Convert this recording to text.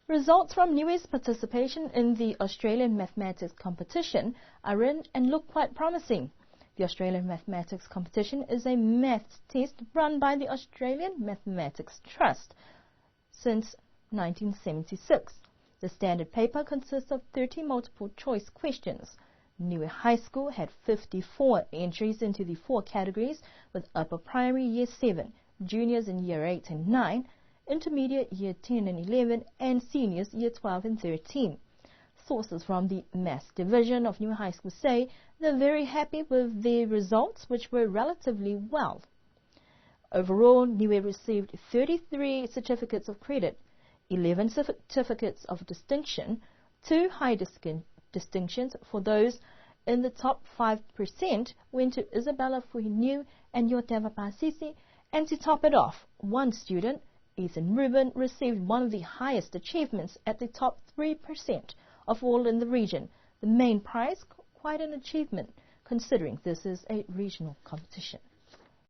Results from Niue's participation in the Australian Mathematics competition are in and look quite promising. The Australian Mathematics competition is a maths test run by the Australian Mathematics Trust since 1976. The standard paper consists of 30 multiple-choice questions. Niue High School had 54 entries into the 4 categories, with upper primary Year 7, juniors in Year 8 and 9, intermediate Year 10 and 11, and seniors Year 12 and 13. Sources from the Maths Division of Niue High School say they're very happy with their results, which were relatively well. Overall, Niue received 33 certificates of credit, 11 certificates of distinction, 2 high distinctions for those in the top 5% went to Isabella Fuiniu and Yoteva Pasisi, and to top it off, one student, Ethan Rubin, received one of the highest achievements at the top 3% of all in the region. The main prize, quite an achievement, considering this is a regional competition.